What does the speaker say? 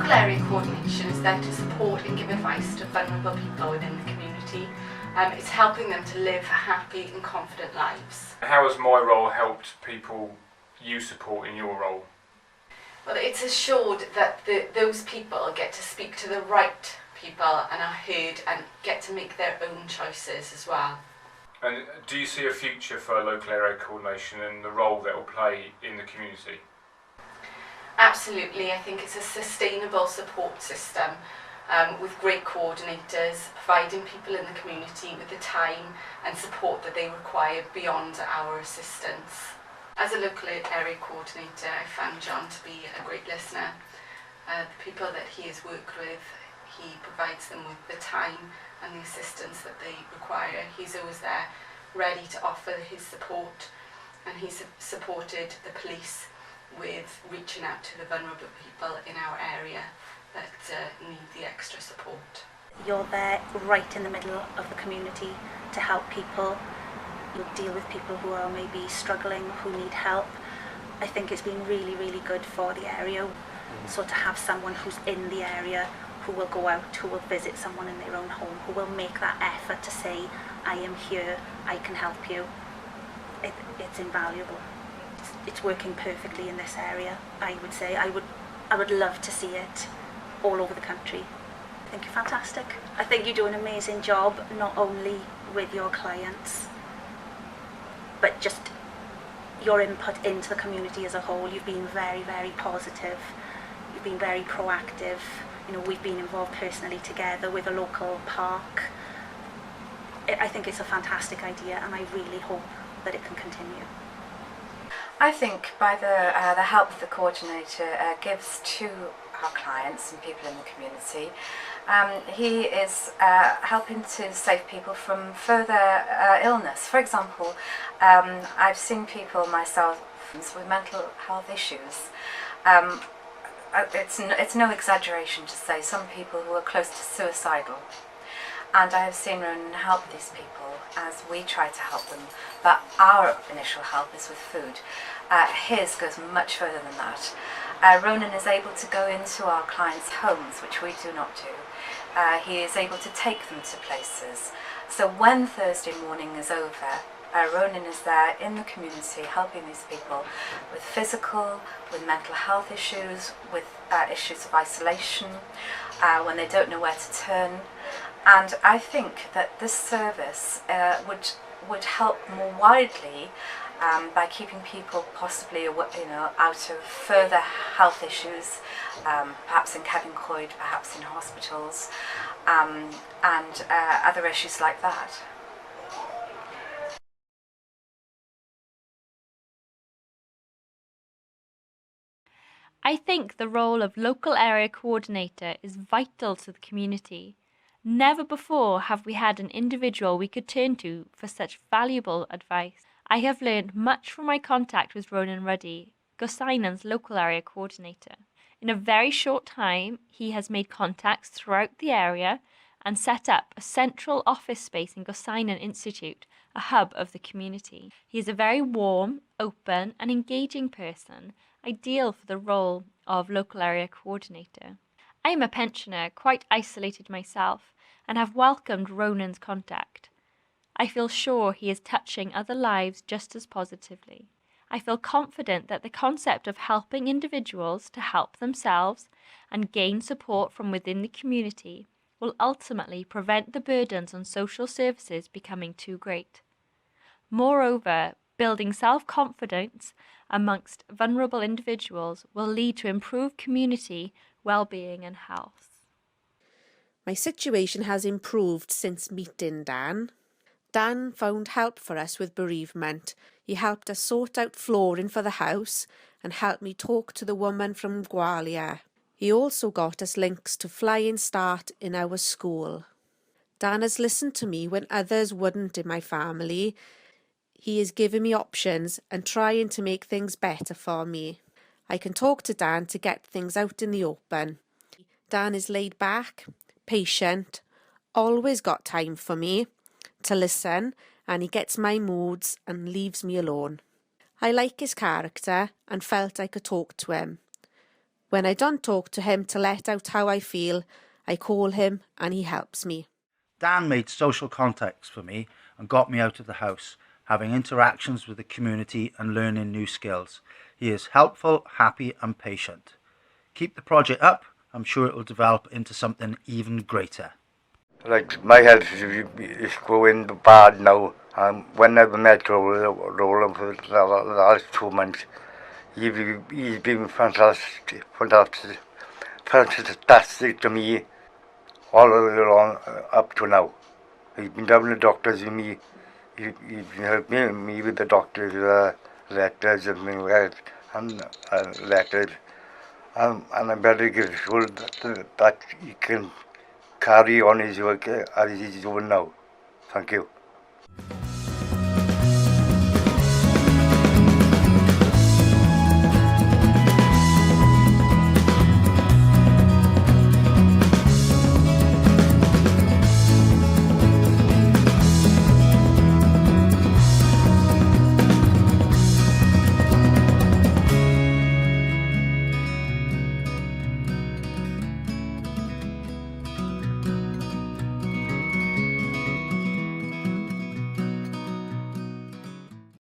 Local area coordination is there to support and give advice to vulnerable people within the community. It's helping them to live happy and confident lives. How has my role helped people you support in your role? Well, it's assured that those people get to speak to the right people and are heard and get to make their own choices as well. And do you see a future for local area coordination and the role that it will play in the community? Absolutely, I think it's a sustainable support system with great coordinators, providing people in the community with the time and support that they require beyond our assistance. As a local area coordinator, I found John to be a great listener. The people that he has worked with, he provides them with the time and the assistance that they require. He's always there, ready to offer his support, and he's supported the police with reaching out to the vulnerable people in our area that need the extra support. You're there right in the middle of the community to help people. You'll deal with people who are maybe struggling, who need help. I think it's been really, really good for the area. So to have someone who's in the area, who will go out, who will visit someone in their own home, who will make that effort to say, I am here, I can help you. It's invaluable. It's working perfectly in this area, I would say. I would love to see it all over the country. I think you're fantastic. I think you do an amazing job, not only with your clients, but just your input into the community as a whole. You've been very, very positive. You've been very proactive. You know, we've been involved personally together with a local park. I think it's a fantastic idea, and I really hope that it can continue. I think by the help the coordinator gives to our clients and people in the community, he is helping to save people from further illness. For example, I've seen people myself with mental health issues. It's no exaggeration to say some people who are close to suicidal. And I have seen Ronan help these people as we try to help them, but our initial help is with food. His goes much further than that. Ronan is able to go into our clients' homes, which we do not do. He is able to take them to places. So when Thursday morning is over, Ronan is there in the community helping these people with physical, with mental health issues, with issues of isolation, when they don't know where to turn. And I think that this service would help more widely by keeping people possibly out of further health issues, perhaps in Kevin Coyd, perhaps in hospitals, and other issues like that. I think the role of local area coordinator is vital to the community. Never before have we had an individual we could turn to for such valuable advice. I have learned much from my contact with Ronan Ruddy, Gosainan's local area coordinator. In a very short time, he has made contacts throughout the area and set up a central office space in Gosainan Institute, a hub of the community. He is a very warm, open and engaging person, ideal for the role of local area coordinator. I am a pensioner, quite isolated myself, and have welcomed Ronan's contact. I feel sure he is touching other lives just as positively. I feel confident that the concept of helping individuals to help themselves and gain support from within the community will ultimately prevent the burdens on social services becoming too great. Moreover, building self-confidence amongst vulnerable individuals will lead to improved community well-being and health. My situation has improved since meeting Dan. Dan found help for us with bereavement. He helped us sort out flooring for the house and helped me talk to the woman from Gloria. He also got us links to Flying Start in our school. Dan has listened to me when others wouldn't in my family. He is giving me options and trying to make things better for me. I can talk to Dan to get things out in the open. Dan is laid back, patient, always got time for me to listen, and he gets my moods and leaves me alone. I like his character and felt I could talk to him. When I don't talk to him to let out how I feel, I call him and he helps me. Dan made social contacts for me and got me out of the house, having interactions with the community and learning new skills. He is helpful, happy and patient. Keep the project up. I'm sure it will develop into something even greater. Like, my health is going bad now. When I've met Roland for the last 2 months, he's been fantastic to me all along up to now. He's been having the doctors with me. He's been helping me with the doctors, letters and things like that, and letters. And I'm very grateful that he can carry on his work as he's doing now. Thank you.